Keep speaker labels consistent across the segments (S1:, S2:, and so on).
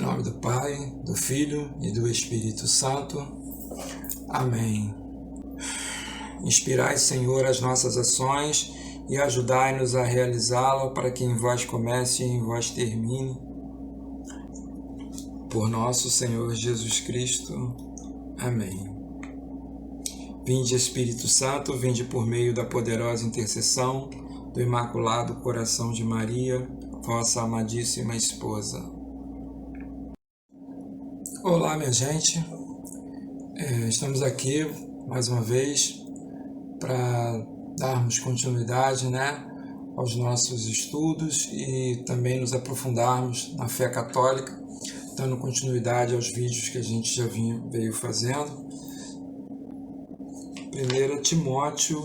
S1: nome do Pai, do Filho e do Espírito Santo. Amém. Inspirai, Senhor, as nossas ações e ajudai-nos a realizá-la para que em vós comece e em vós termine. Por nosso Senhor Jesus Cristo. Amém. Vinde, Espírito Santo, vinde por meio da poderosa intercessão do Imaculado Coração de Maria, vossa amadíssima esposa. Olá, minha gente. Estamos aqui mais uma vez para darmos continuidade, aos nossos estudos e também nos aprofundarmos na fé católica, dando continuidade aos vídeos que a gente já veio fazendo. 1 Timóteo,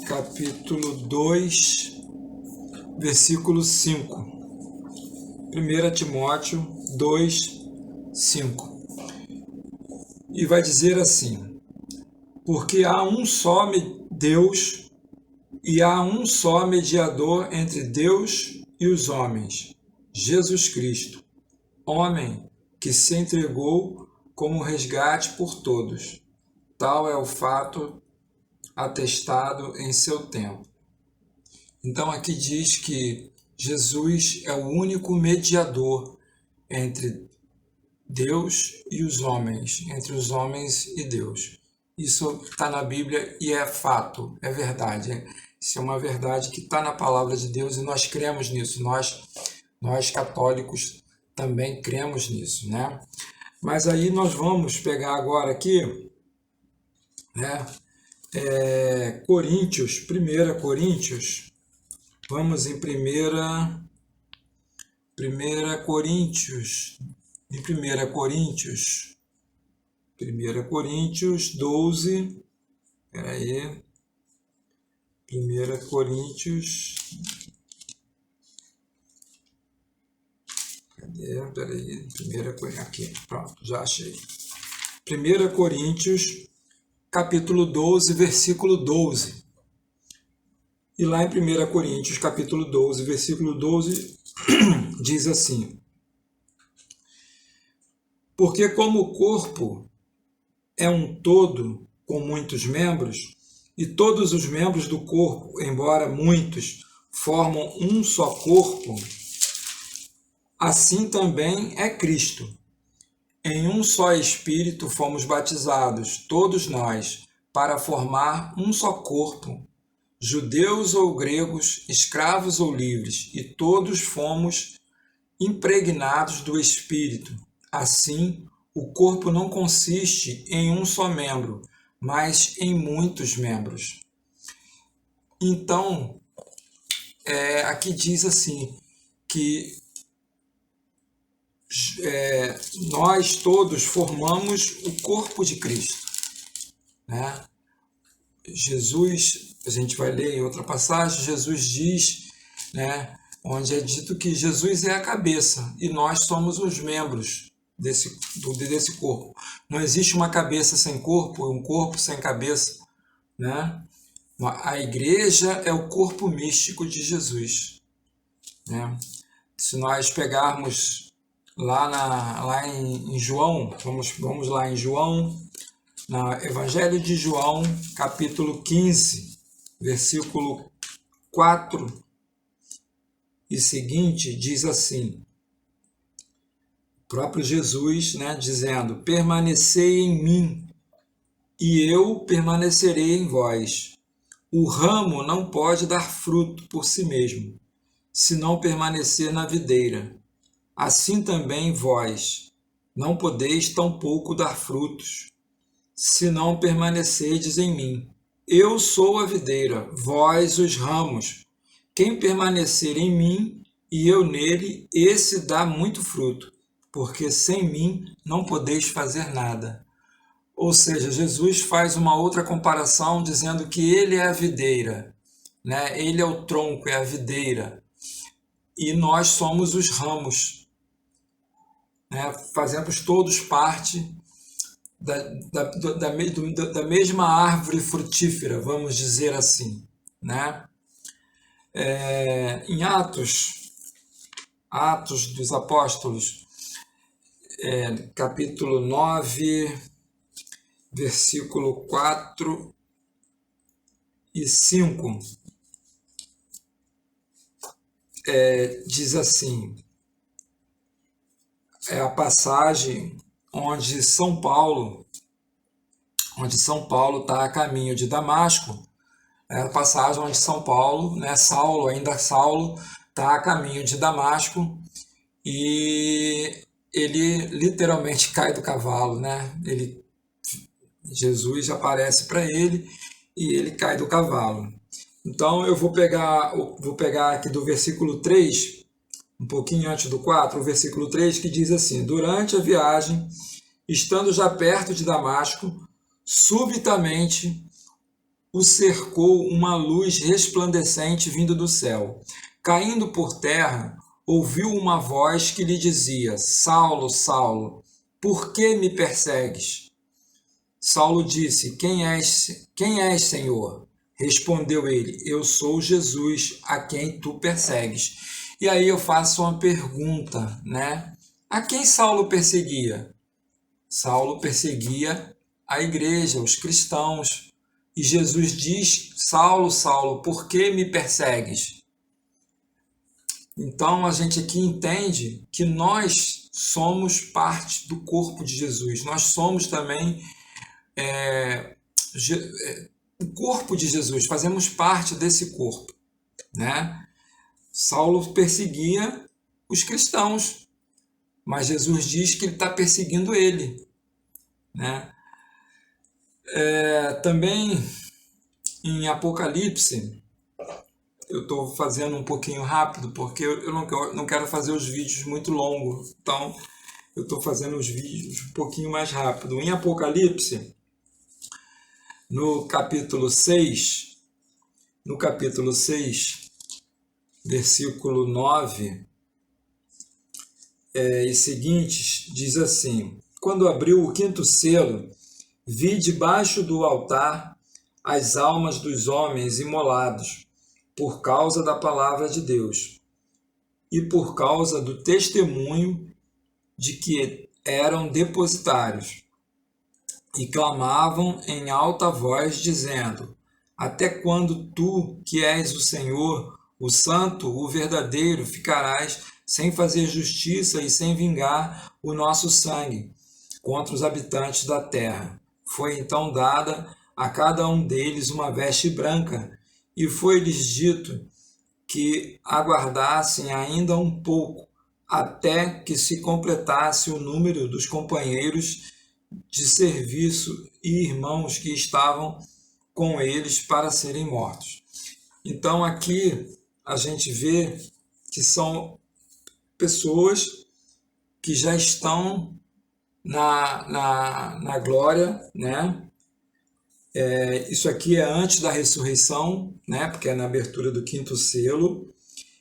S1: capítulo 2, versículo 5. 1 Timóteo 2, 5. E vai dizer assim: porque há um só Deus e há um só mediador entre Deus e os homens, Jesus Cristo, homem que se entregou como resgate por todos. Tal é o fato atestado em seu tempo. Então aqui diz que Jesus é o único mediador entre Deus e os homens, entre os homens e Deus. Isso está na Bíblia e é fato, é verdade. Isso é uma verdade que está na palavra de Deus e nós cremos nisso. Nós católicos também cremos nisso, Mas aí nós vamos pegar agora aqui, Coríntios, 1 Coríntios. Vamos em 1 Coríntios. Em 1 Coríntios 12, 1 Coríntios, aqui, pronto, já achei. 1 Coríntios, capítulo 12, versículo 12. E lá em 1 Coríntios, capítulo 12, versículo 12, diz assim: porque como o corpo é um todo com muitos membros, e todos os membros do corpo, embora muitos, formam um só corpo, assim também é Cristo. Em um só Espírito fomos batizados, todos nós, para formar um só corpo, judeus ou gregos, escravos ou livres, e todos fomos impregnados do Espírito. Assim, o corpo não consiste em um só membro, mas em muitos membros. Então, aqui diz assim, que nós todos formamos o corpo de Cristo. Jesus, a gente vai ler em outra passagem, Jesus diz, onde é dito que Jesus é a cabeça e nós somos os membros desse corpo. Não existe uma cabeça sem corpo, um corpo sem cabeça. A igreja é o corpo místico de Jesus. Se nós pegarmos lá em João, vamos lá em João, no Evangelho de João, capítulo 15, versículo 4 e seguinte, diz assim, o próprio Jesus, dizendo: permanecei em mim, e eu permanecerei em vós. O ramo não pode dar fruto por si mesmo, se não permanecer na videira. Assim também vós não podeis tampouco dar frutos, se não permanecerdes em mim. Eu sou a videira, vós os ramos. Quem permanecer em mim e eu nele, esse dá muito fruto, porque sem mim não podeis fazer nada. Ou seja, Jesus faz uma outra comparação dizendo que ele é a videira, ele é o tronco, é a videira, e nós somos os ramos. Fazemos todos parte da mesma árvore frutífera, vamos dizer assim. Em Atos Atos dos Apóstolos, capítulo 9, versículo 4 e 5, diz assim, é a passagem onde São Paulo está a caminho de Damasco. É a passagem onde São Paulo, né, Saulo está a caminho de Damasco e ele literalmente cai do cavalo, né? Jesus aparece para ele e ele cai do cavalo. Então eu vou pegar aqui do versículo 3, um pouquinho antes do 4, o versículo 3, que diz assim: durante a viagem, estando já perto de Damasco, subitamente o cercou uma luz resplandecente vindo do céu. Caindo por terra, ouviu uma voz que lhe dizia: Saulo, Saulo, por que me persegues? Saulo disse: Quem és, Senhor? Respondeu ele: Eu sou Jesus, a quem tu persegues. E aí eu faço uma pergunta, né? A quem Saulo perseguia? Saulo perseguia a igreja, os cristãos. E Jesus diz: Saulo, Saulo, por que me persegues? Então a gente aqui entende que nós somos parte do corpo de Jesus. Nós somos também o corpo de Jesus, fazemos parte desse corpo, né? Saulo perseguia os cristãos, mas Jesus diz que ele está perseguindo ele, né? Também em Apocalipse, eu estou fazendo um pouquinho rápido, porque eu não quero fazer os vídeos muito longos, então eu estou fazendo os vídeos um pouquinho mais rápido. Em Apocalipse, no capítulo 6, versículo 9 e seguintes, diz assim: quando abriu o quinto selo, vi debaixo do altar as almas dos homens imolados, por causa da palavra de Deus e por causa do testemunho de que eram depositários, e clamavam em alta voz, dizendo: até quando tu, que és o Senhor, o Santo, o verdadeiro, ficarás sem fazer justiça e sem vingar o nosso sangue contra os habitantes da terra? Foi então dada a cada um deles uma veste branca, e foi-lhes dito que aguardassem ainda um pouco, até que se completasse o número dos companheiros de serviço e irmãos que estavam com eles para serem mortos. Então aqui a gente vê que são pessoas que já estão na glória, né? Isso aqui é antes da ressurreição, né? Porque é na abertura do quinto selo.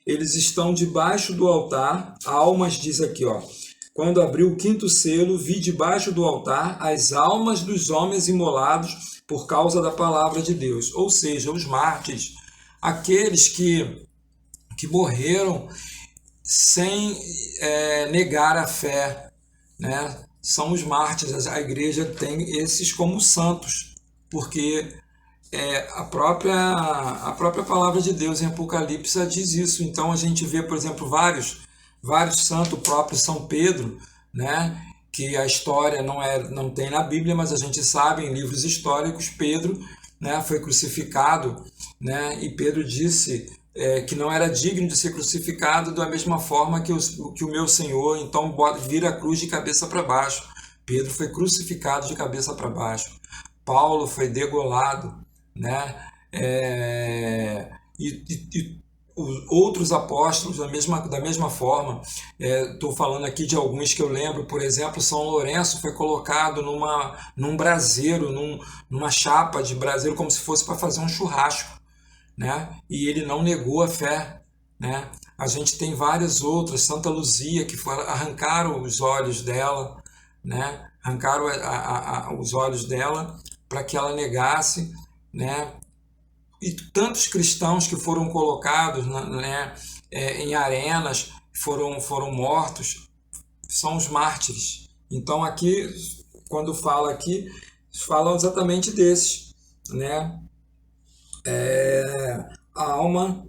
S1: Eles estão debaixo do altar, almas, diz aqui, ó. Quando abriu o quinto selo, vi debaixo do altar as almas dos homens imolados por causa da palavra de Deus. Ou seja, os mártires, aqueles que morreram sem negar a fé, né? São os mártires. A igreja tem esses como santos, porque a própria palavra de Deus em Apocalipse diz isso. Então a gente vê, por exemplo, vários santos, o próprio São Pedro, né? Que a história não tem na Bíblia, mas a gente sabe em livros históricos, Pedro, né, foi crucificado, né? E Pedro disse que não era digno de ser crucificado da mesma forma que o meu Senhor, então vira a cruz de cabeça para baixo. Pedro foi crucificado de cabeça para baixo. Paulo foi degolado, né? E outros apóstolos da mesma forma. Estou falando aqui de alguns que eu lembro, por exemplo, São Lourenço foi colocado num braseiro, numa chapa de braseiro, como se fosse para fazer um churrasco, né? E ele não negou a fé, né? A gente tem várias outras, Santa Luzia, que arrancaram os olhos dela, né? Arrancaram os olhos dela para que ela negasse, né? E tantos cristãos que foram colocados, né, em arenas foram mortos, são os mártires. Então aqui, quando fala aqui, falam exatamente desses, né? A alma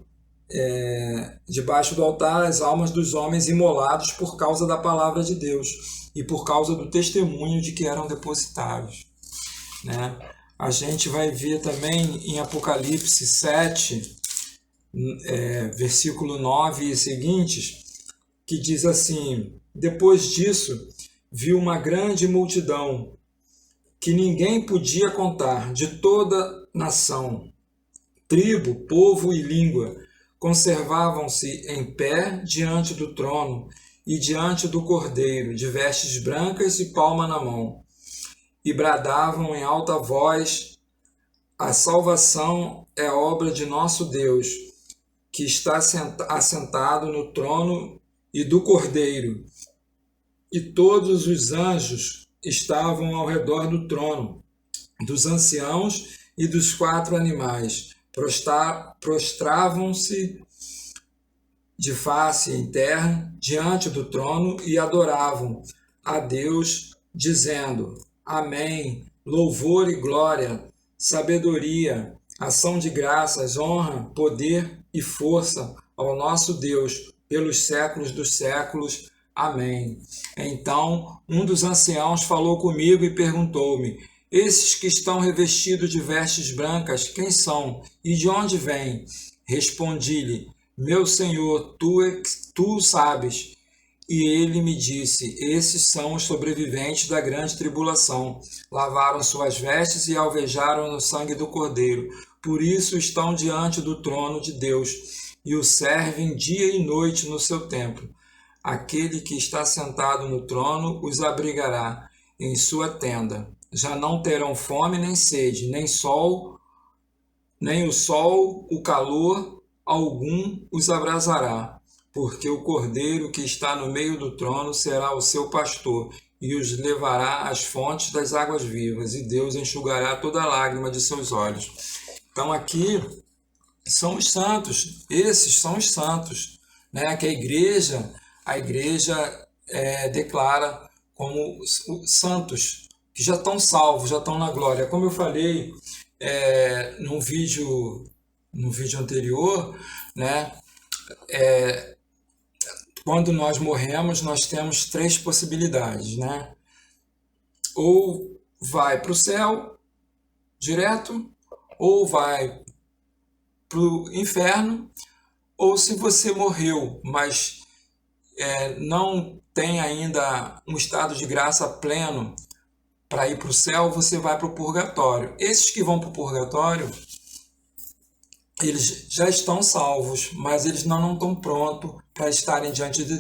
S1: debaixo do altar, as almas dos homens imolados por causa da palavra de Deus e por causa do testemunho de que eram depositados, né? A gente vai ver também em Apocalipse 7, versículo 9 e seguintes, que diz assim: depois disso, vi uma grande multidão que ninguém podia contar, de toda nação, tribo, povo e língua, conservavam-se em pé diante do trono e diante do Cordeiro, de vestes brancas e palma na mão, e bradavam em alta voz: a salvação é obra de nosso Deus, que está assentado no trono e do Cordeiro. E todos os anjos estavam ao redor do trono, dos anciãos e dos 4 animais. Prostravam-se de face em terra diante do trono e adoravam a Deus, dizendo: Amém, louvor e glória, sabedoria, ação de graças, honra, poder e força ao nosso Deus, pelos séculos dos séculos. Amém. Então um dos anciãos falou comigo e perguntou-me: esses que estão revestidos de vestes brancas, quem são e de onde vêm? Respondi-lhe: meu Senhor, tu sabes. E ele me disse: esses são os sobreviventes da grande tribulação. Lavaram suas vestes e alvejaram no sangue do Cordeiro. Por isso estão diante do trono de Deus e o servem dia e noite no seu templo. Aquele que está sentado no trono os abrigará em sua tenda. Já não terão fome nem sede, nem o sol, o calor algum os abrasará, porque o Cordeiro que está no meio do trono será o seu pastor e os levará às fontes das águas vivas, e Deus enxugará toda lágrima de seus olhos. Então aqui são os santos, esses são os santos, né? Que a igreja declara como os santos, que já estão salvos, já estão na glória. Como eu falei no vídeo anterior, né? Quando nós morremos, nós temos 3 possibilidades, né? Ou vai para o céu direto, ou vai para o inferno, ou se você morreu, mas não tem ainda um estado de graça pleno para ir para o céu, você vai para o purgatório. Esses que vão para o purgatório, eles já estão salvos, mas eles não estão prontos para estarem diante de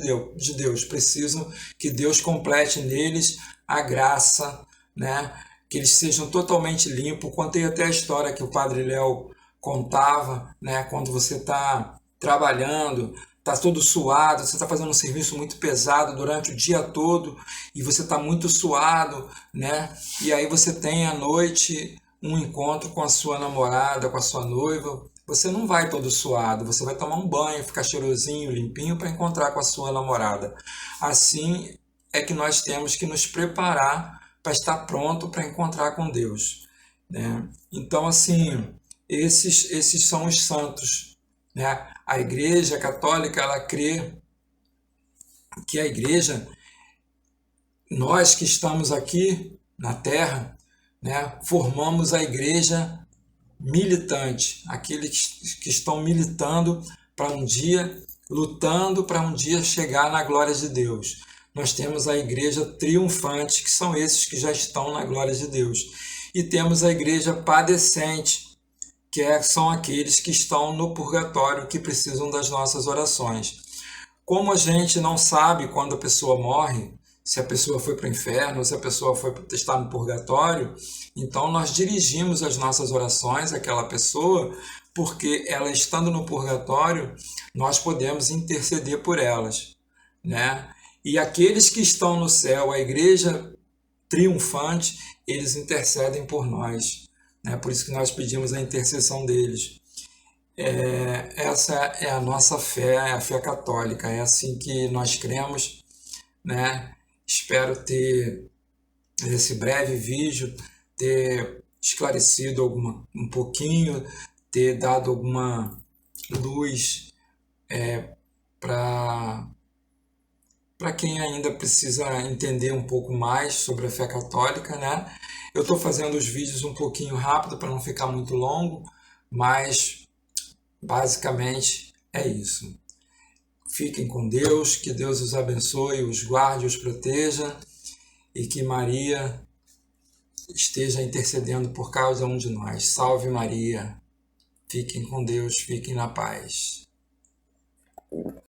S1: Deus. Precisam que Deus complete neles a graça, né? Que eles sejam totalmente limpos. Contei até a história que o Padre Léo contava, né? Quando você está trabalhando, está todo suado, você está fazendo um serviço muito pesado durante o dia todo e você está muito suado, né? E aí você tem à noite um encontro com a sua namorada, com a sua noiva. Você não vai todo suado, você vai tomar um banho, ficar cheirosinho, limpinho para encontrar com a sua namorada. Assim é que nós temos que nos preparar para estar pronto para encontrar com Deus, né? Então, assim, esses são os santos, né? A Igreja Católica, ela crê que a Igreja, nós que estamos aqui na Terra, né, formamos a Igreja militante, aqueles que estão militando para um dia, lutando para um dia chegar na glória de Deus. Nós temos a igreja triunfante, que são esses que já estão na glória de Deus. E temos a igreja padecente, que são aqueles que estão no purgatório, que precisam das nossas orações. Como a gente não sabe quando a pessoa morre, se a pessoa foi para o inferno, se a pessoa está no purgatório, então nós dirigimos as nossas orações àquela pessoa, porque ela estando no purgatório, nós podemos interceder por elas, né? E aqueles que estão no céu, a igreja triunfante, eles intercedem por nós, né? Por isso que nós pedimos a intercessão deles. Essa é a nossa fé, é a fé católica, é assim que nós cremos, né? Espero ter, nesse breve vídeo, ter esclarecido um pouquinho, ter dado alguma luz para quem ainda precisa entender um pouco mais sobre a fé católica, né? Eu estou fazendo os vídeos um pouquinho rápido para não ficar muito longo, mas basicamente é isso. Fiquem com Deus, que Deus os abençoe, os guarde, os proteja e que Maria esteja intercedendo por cada um de nós. Salve Maria! Fiquem com Deus, fiquem na paz.